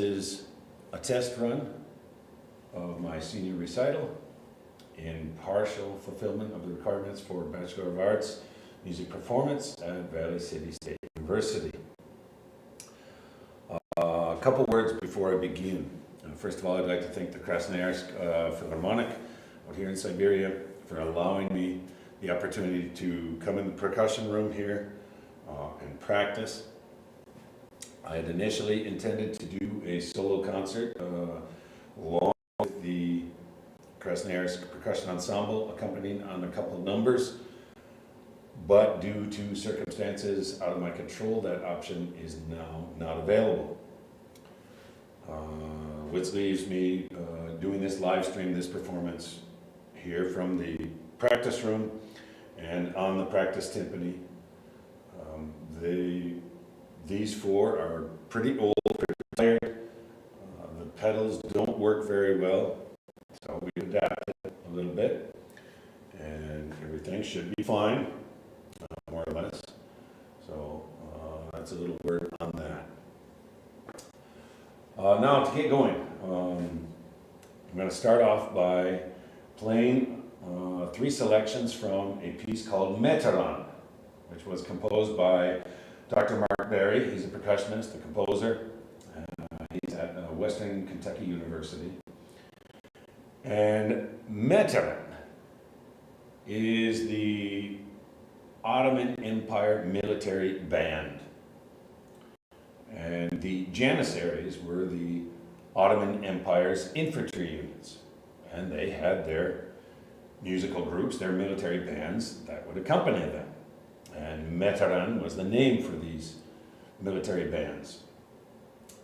is a test run of my senior recital in partial fulfillment of the requirements for Bachelor of Arts Music Performance at Valley City State University. A couple words before I begin. First of all, I'd like to thank the Krasnoyarsk Philharmonic out here in Siberia for allowing me the opportunity to come in the percussion room here and practice. I had initially intended to do a solo concert along with the Krasnoyarsk Percussion Ensemble, accompanying on a couple of numbers, but due to circumstances out of my control, that option is now not available. Which leaves me doing this live stream, this performance here from the practice room and on the practice timpani. These four are pretty old, pretty tired. The pedals don't work very well, so we adapted a little bit, and everything should be fine, more or less. So that's a little word on that. Now to get going, I'm going to start off by playing three selections from a piece called Meteran, which was composed by Dr. Mark Berry. He's a percussionist, a composer. He's at Western Kentucky University. And Meteran is the Ottoman Empire military band. And the Janissaries were the Ottoman Empire's infantry units. And they had their musical groups, their military bands that would accompany them. And Meteran was the name for these military bands.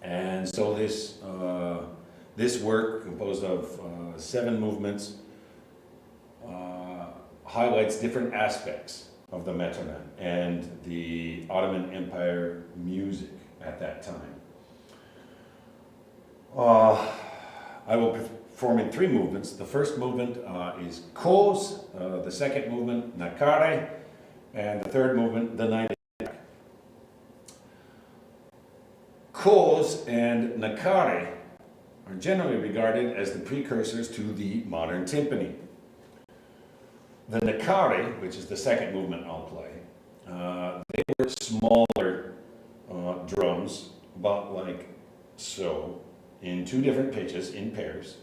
And so this work, composed of 7 movements, highlights different aspects of the Meteran and the Ottoman Empire music at that time. I will perform in 3 movements. The first movement is Koz, the second movement, Nakare, and the third movement, the night attack. Koz and Nakare are generally regarded as the precursors to the modern timpani. The Nakare, which is the second movement I'll play, they were smaller drums, about like so, in 2 different pitches, in pairs.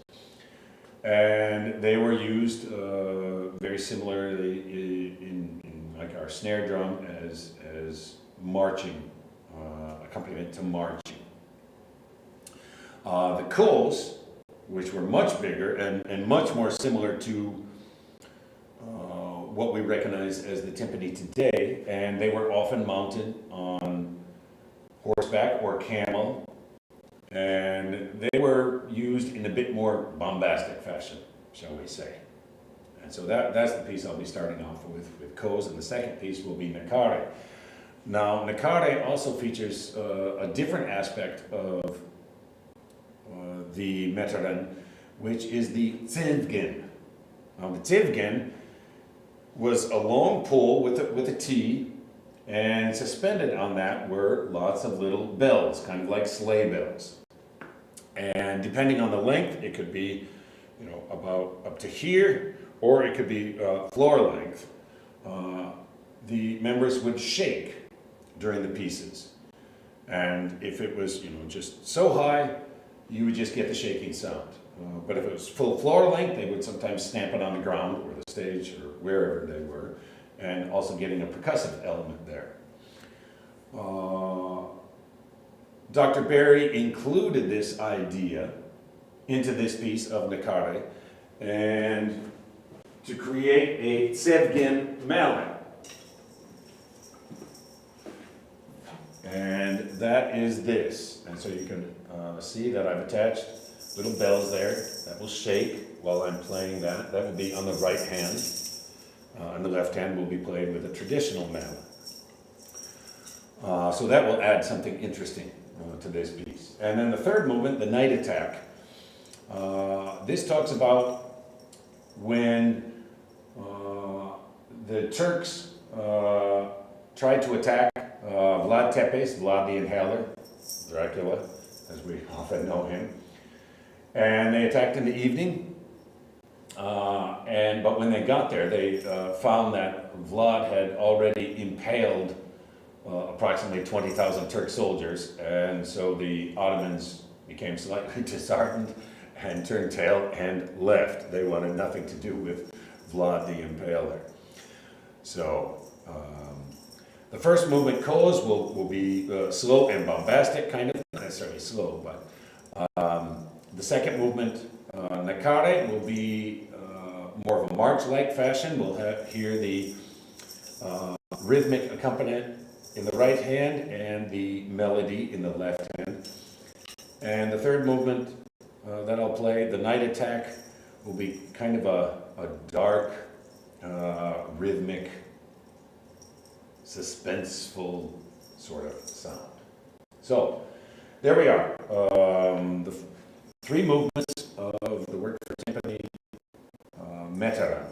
And they were used very similarly in like our snare drum as marching, accompaniment to marching. The Koz, which were much bigger and much more similar to what we recognize as the timpani today, and they were often mounted on horseback or camel, and they were used in a bit more bombastic fashion, shall we say. And so that's the piece I'll be starting off with Koz, and the second piece will be Nakare. Now, Nakare also features a different aspect of the Meteran, which is the Tsevgin. Now, the Tsevgin was a long pole with a T, and suspended on that were lots of little bells, kind of like sleigh bells. And depending on the length, it could be, about up to here, or it could be floor length. The members would shake during the pieces. And if it was, just so high, you would just get the shaking sound. But if it was full floor length, they would sometimes stamp it on the ground or the stage or wherever they were, and also getting a percussive element there. Dr. Berry included this idea into this piece of Nakare, and to create a Tsevgin mallet. And that is this. And so you can see that I've attached little bells there that will shake while I'm playing that. That will be on the right hand. And the left hand will be played with a traditional mallet. So that will add something interesting to this piece. And then the third movement, the night attack. This talks about when the Turks tried to attack Vlad Tepes, Vlad the Inhaler, Dracula, as we often know him. And they attacked in the evening. But when they got there, they found that Vlad had already impaled approximately 20,000 Turk soldiers, and so the Ottomans became slightly disheartened and turned tail and left. They wanted nothing to do with Vlad the Impaler. So the first movement, Koz, will be slow and bombastic, kind of, not necessarily slow, but the second movement, Nakare, will be more of a march-like fashion. We'll hear the rhythmic accompaniment in the right hand and the melody in the left hand. And the third movement that I'll play, the night attack, will be kind of a dark, rhythmic, suspenseful sort of sound. So there we are. The three movements of the work for timpani, Meteran.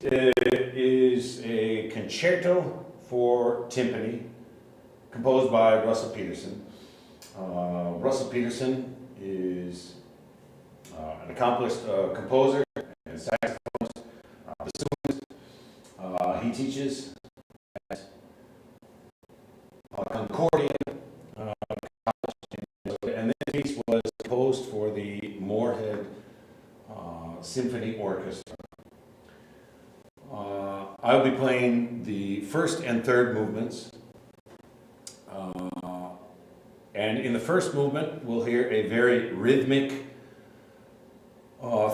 Is a concerto for timpani composed by Russell Peterson. Russell Peterson is an accomplished composer and and saxophones. He teaches at Concordia, and this piece was composed for the Moorhead Symphony Orchestra. I'll be playing the first and third movements. And in the first movement, we'll hear a very rhythmic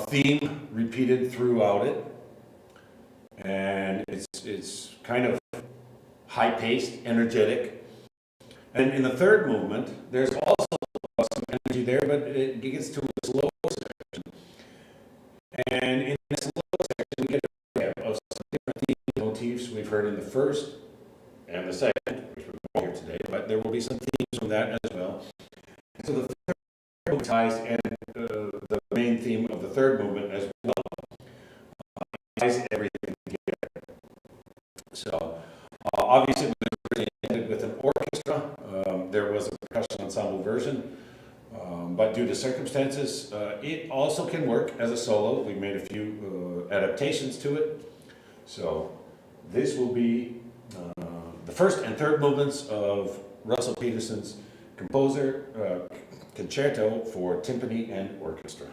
theme repeated throughout it. And it's kind of high-paced, energetic. And in the third movement, there's also some energy there, but it gets to a slow section. And in this slow section, we get a of some different theme motifs we've heard in the first and the second, which we're here today, but there will be some themes from that as well. And so the third movement ties, and the main theme of the third movement as well ties everything together. So obviously, we were ended with an orchestra. There was a percussion ensemble version, but due to circumstances, it also can work as a solo. We made a few adaptations to it. So this will be the first and third movements of Russell Peterson's composer concerto for timpani and orchestra.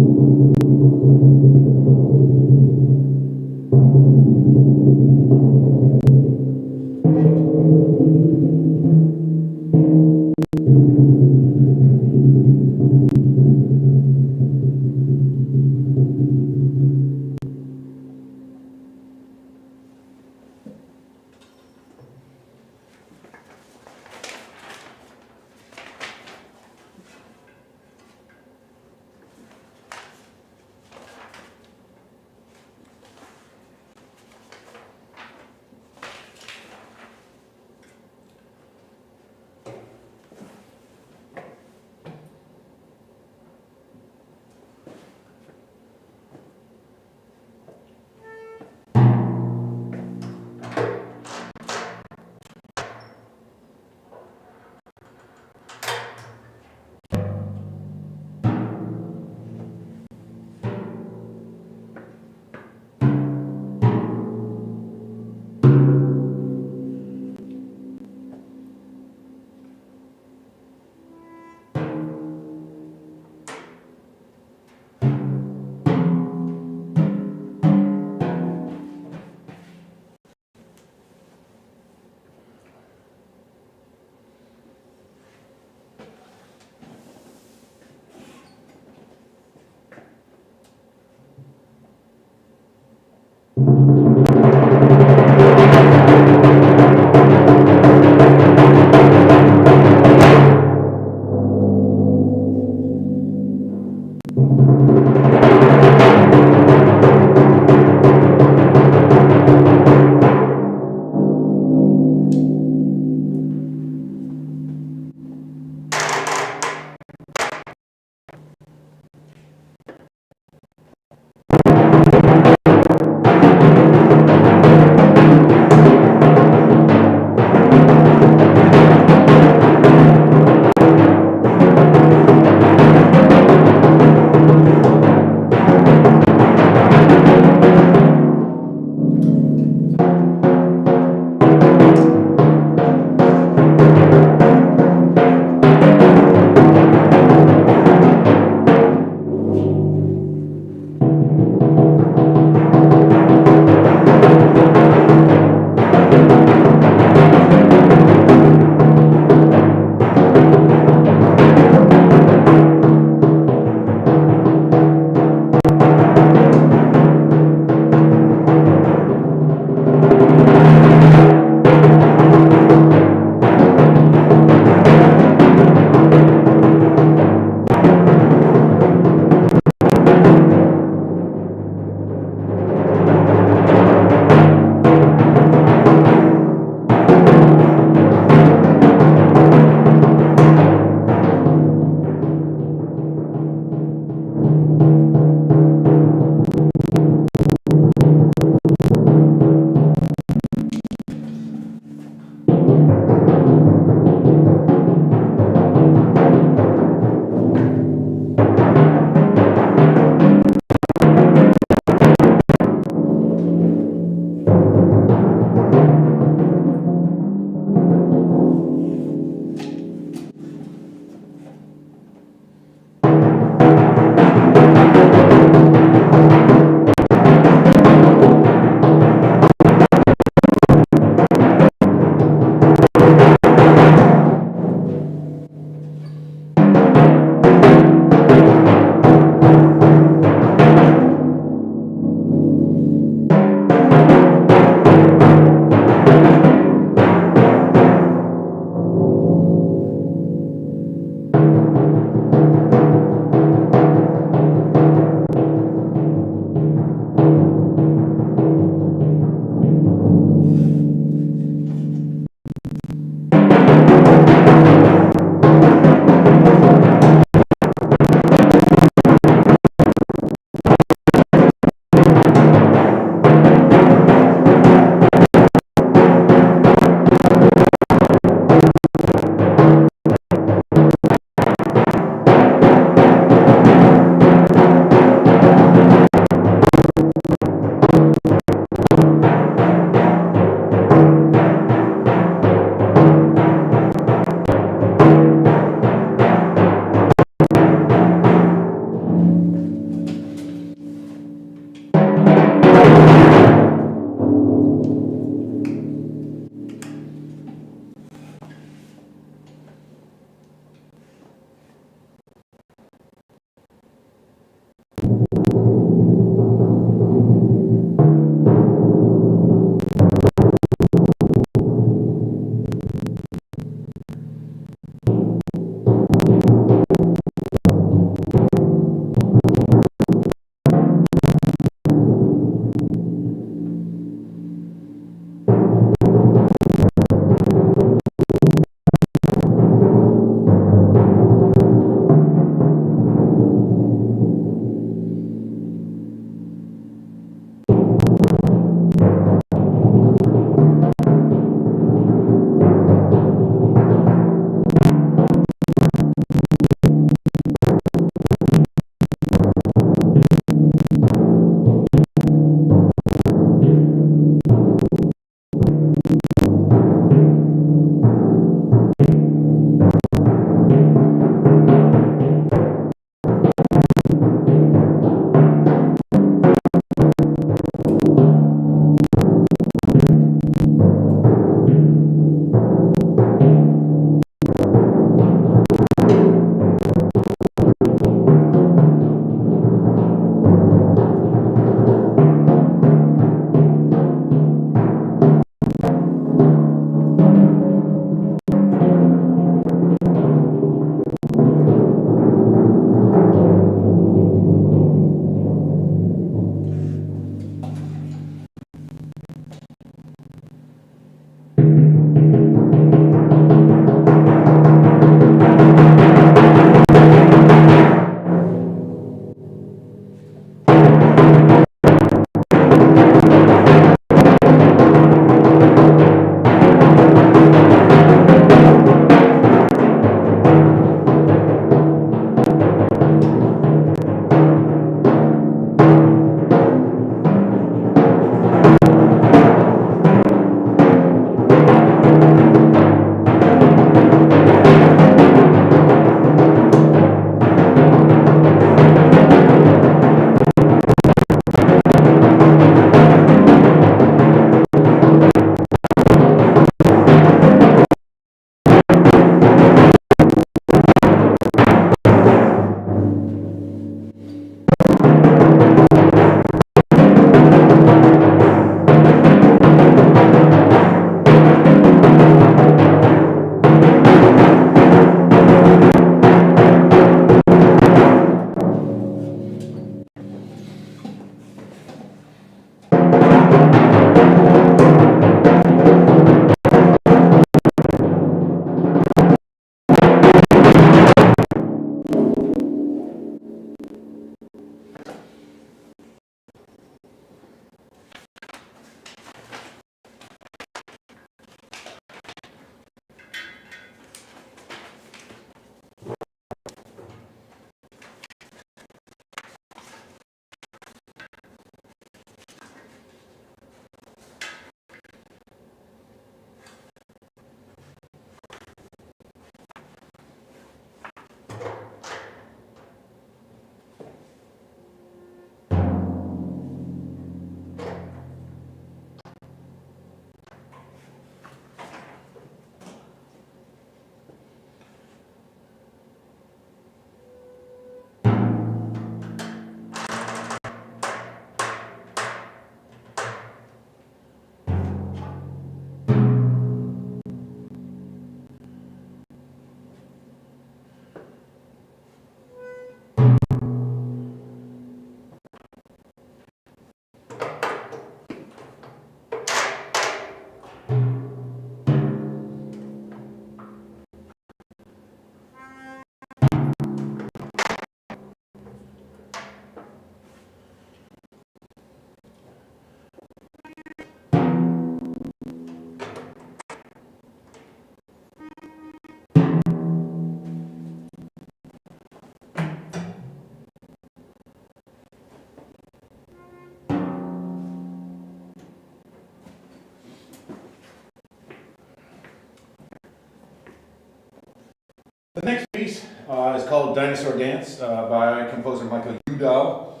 The next piece is called Dinosaur Dance by composer Michael Udall.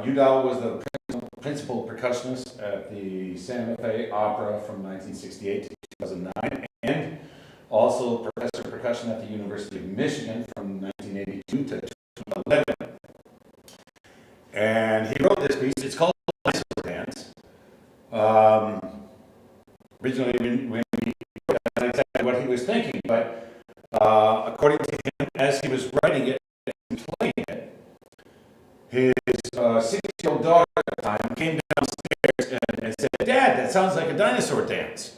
Udall was the principal percussionist at the Santa Fe Opera from 1968 to 2009, and also professor of percussion at the University of Michigan from 1982 to 2011. And he wrote this piece. It's called Dinosaur Dance. Originally, when he wrote it, not exactly what he was thinking, but according to him, as he was writing it and playing it, his 6-year-old daughter at the time came downstairs and said, "Dad, that sounds like a dinosaur dance."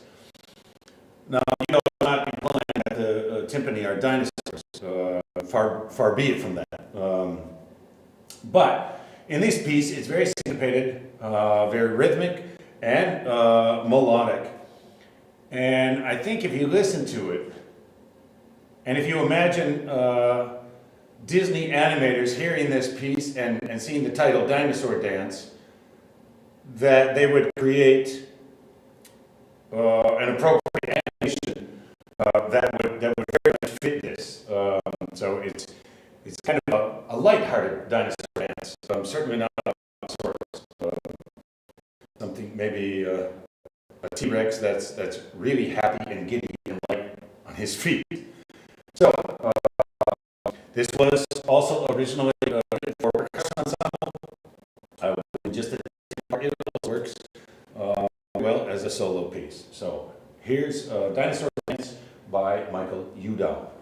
Now, not be playing at the timpani are dinosaurs. Far be it from that. But in this piece, it's very syncopated, very rhythmic, and melodic. And I think if you listen to it, and if you imagine Disney animators hearing this piece and seeing the title Dinosaur Dance, that they would create an appropriate animation that would very much fit this. So it's kind of a lighthearted dinosaur dance. Certainly not a something maybe a T-Rex that's really happy and giddy and light on his feet. So this was also originally written for percussion ensemble. Just the part of it works well as a solo piece. So here's Dinosaur Dance by Michael Udall.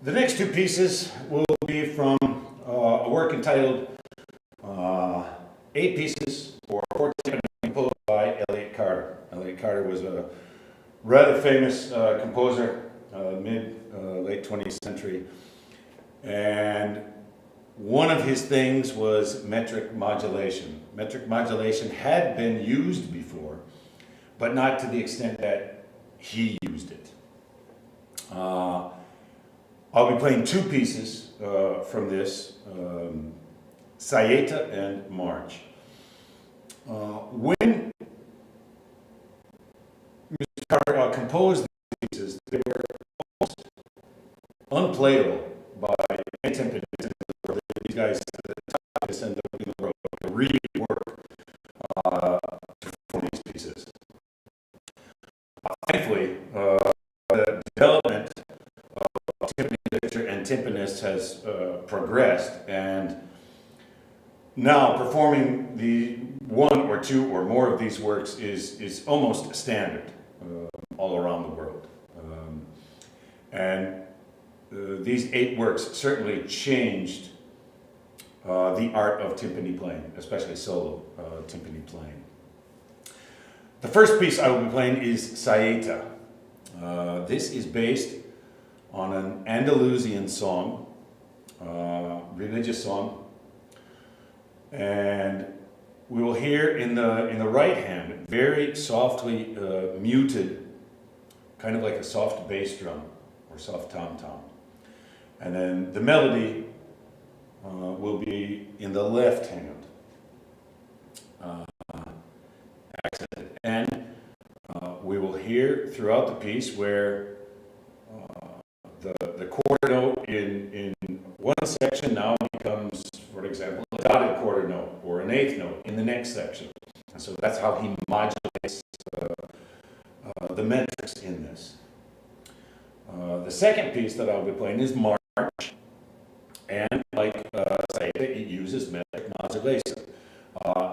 The next two pieces will be from a work entitled Eight Pieces for Four Timpani, composed by Elliott Carter. Elliott Carter was a rather famous composer, late 20th century. And one of his things was metric modulation. Metric modulation had been used before, but not to the extent that he used it. I'll be playing two pieces from this, Saeta and March. When Mr. Carter composed these pieces, they were almost unplayable by any timpanist in the world. These guys end up in the world to really work to perform these pieces. Thankfully, the development of timpani literature and timpanists has progressed, and now performing the one or two or more of these works is almost standard all around the world. These 8 works certainly changed the art of timpani playing, especially solo timpani playing. The first piece I will be playing is Saeta. This is based on an Andalusian song, religious song, and we will hear in the right hand very softly muted, kind of like a soft bass drum or soft tom-tom. And then the melody will be in the left hand, accented. And we will hear throughout the piece where the quarter note in one section now becomes, for example, a dotted quarter note or an eighth note in the next section. And so that's how he modulates the metrics in this. The second piece that I'll be playing is March, and like Saeta, it uses metric modulation.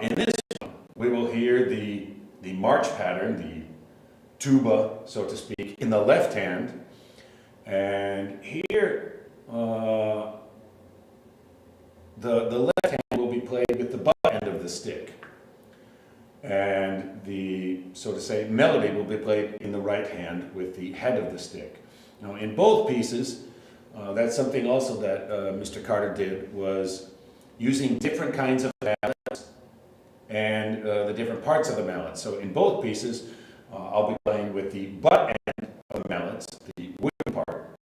In this one, we will hear the march pattern, the tuba, so to speak, in the left hand, and here the left hand will be played with the butt end of the stick, and the, so to say, melody will be played in the right hand with the head of the stick. Now, in both pieces, that's something also that Mr. Carter did, was using different kinds of mallets and the different parts of the mallet. So in both pieces, I'll be playing with the butt end of the mallets, the wooden part,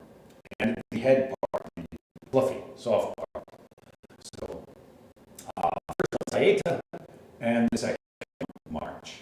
and the head part, the fluffy, soft part. So first one, Saeta, and the second, March.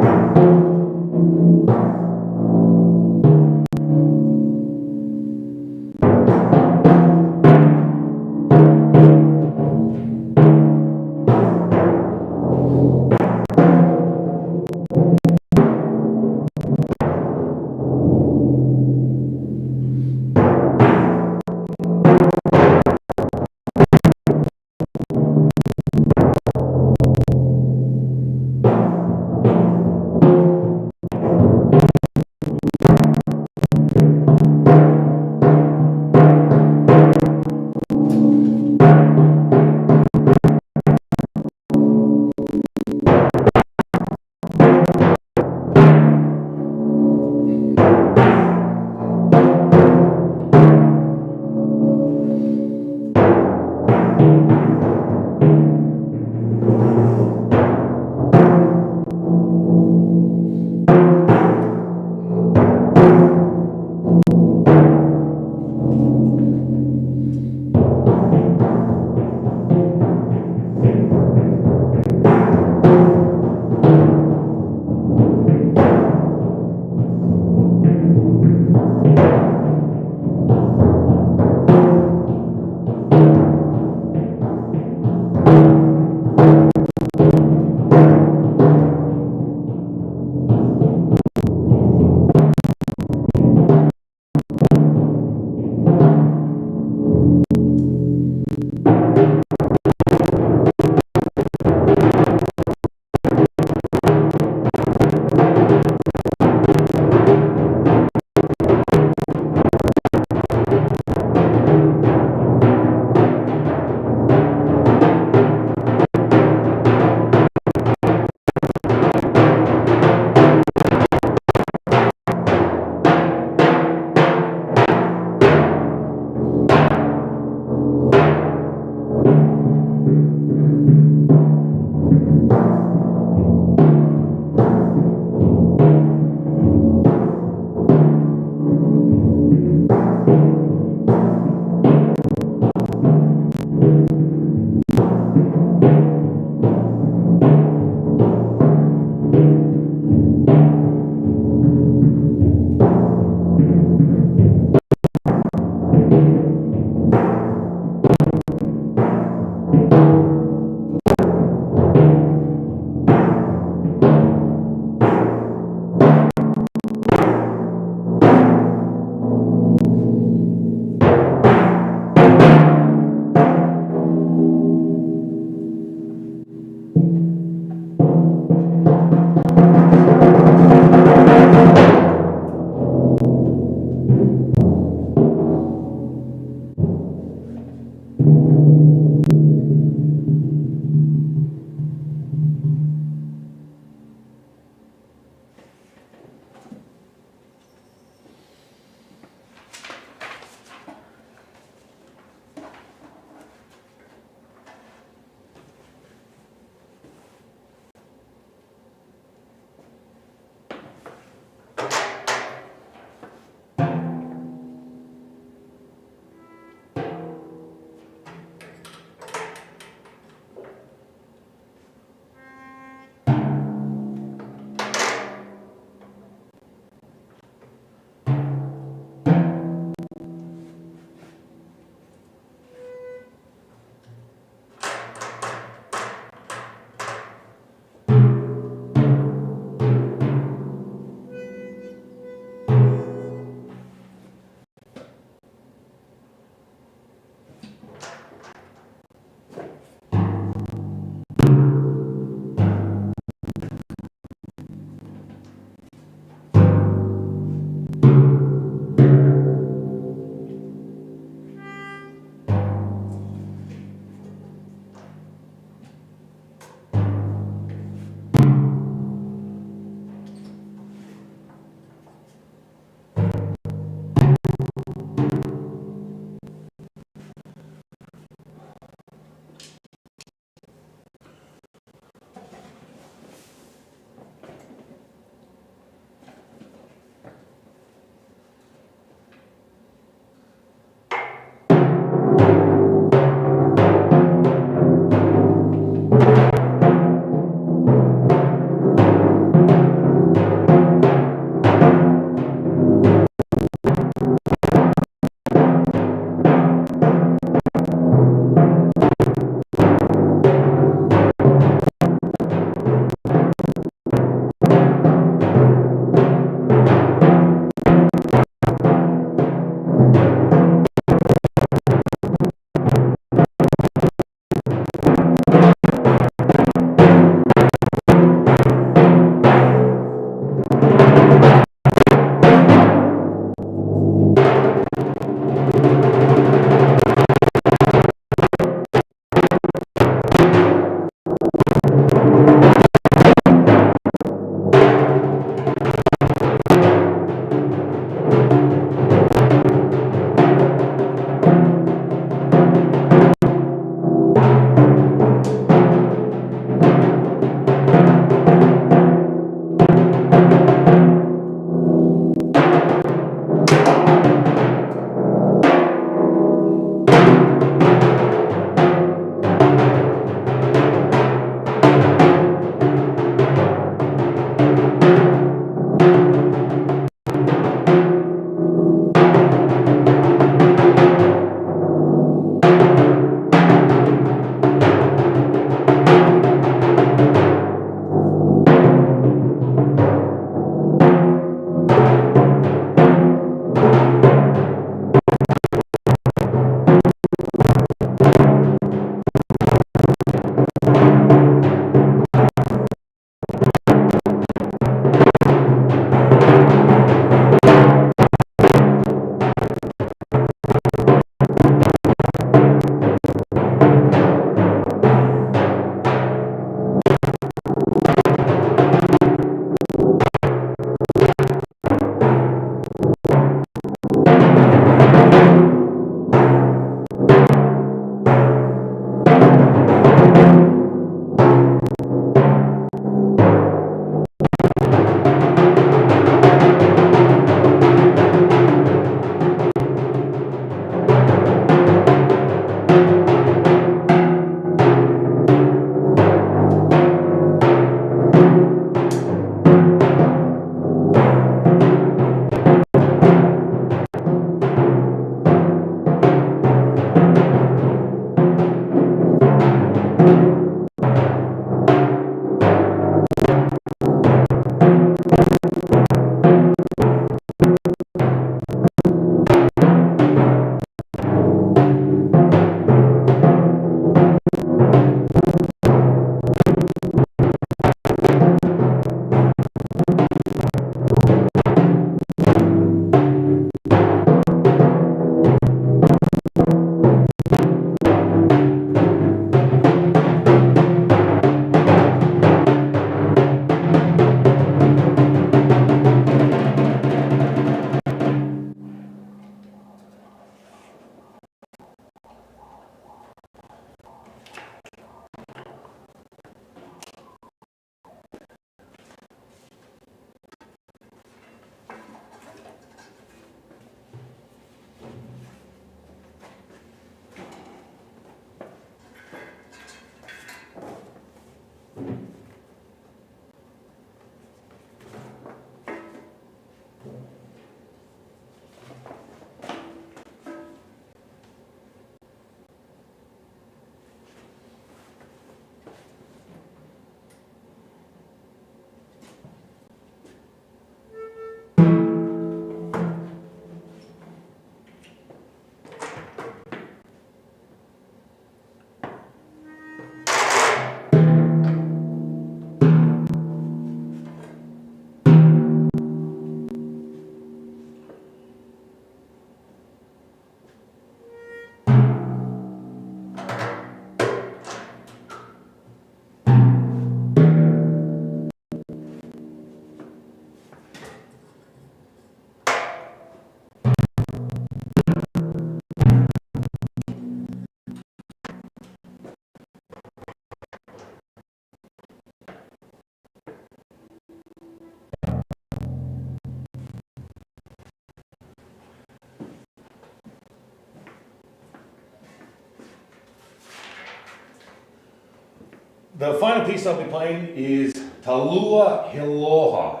The final piece I'll be playing is Talua Hiloha,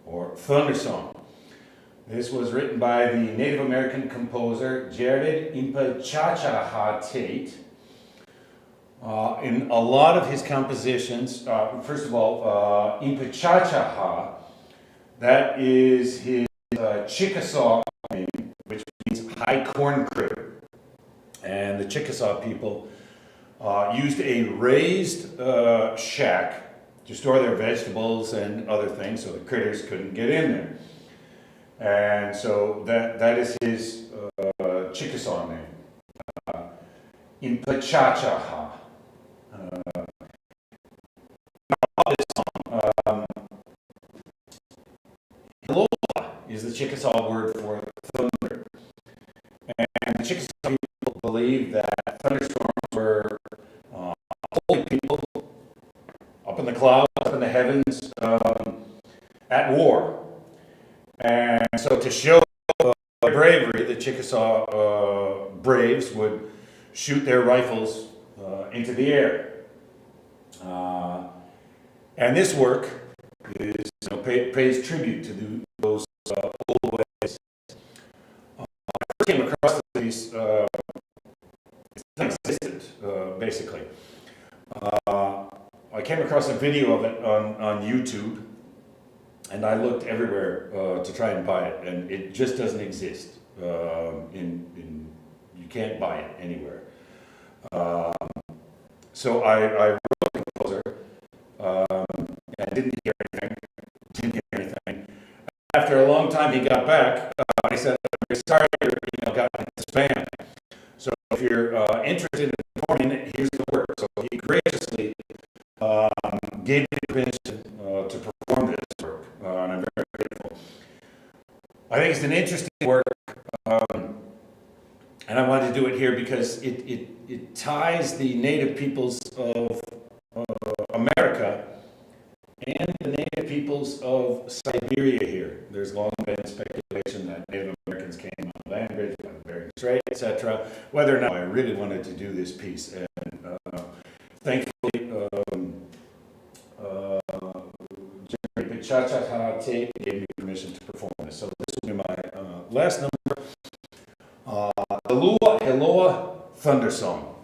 or Thunder Song. This was written by the Native American composer Jared Inpachachaha Tate. In a lot of his compositions, first of all, Impechachaha, that is his Chickasaw name, which means high corn critter. And the Chickasaw people used a raised shack to store their vegetables and other things so the critters couldn't get in there. And so that is his Chickasaw name, Impechachaha. Hilola is the Chickasaw word for thunder. And the Chickasaw people believe that thunderstorms were holy people up in the clouds, up in the heavens, at war. And so to show their bravery, the Chickasaw braves would shoot their rifles into the air. And this work is, pays tribute to those old ways. I first came across these, it's non-existent, basically. I came across a video of it on YouTube, and I looked everywhere to try and buy it, and it just doesn't exist. You can't buy it anywhere. So I wrote the composer, and didn't hear anything. After a long time, he got back. He said, "I'm very sorry, your email got into spam. So if you're interested in performing it, here's the work." So he graciously gave me permission to perform this work, and I'm very grateful. I think it's an interesting work, and I wanted to do it here because it ties the native peoples of America and the native peoples of Siberia here. There's long been speculation that Native Americans came on the land bridge by the Bering Strait, etc. Whether or not I really wanted to do this piece, and thankfully, Jerry Pichachaha Tape gave me permission to perform this. So this will be my last number, the Lua Hiloa Thunder Song.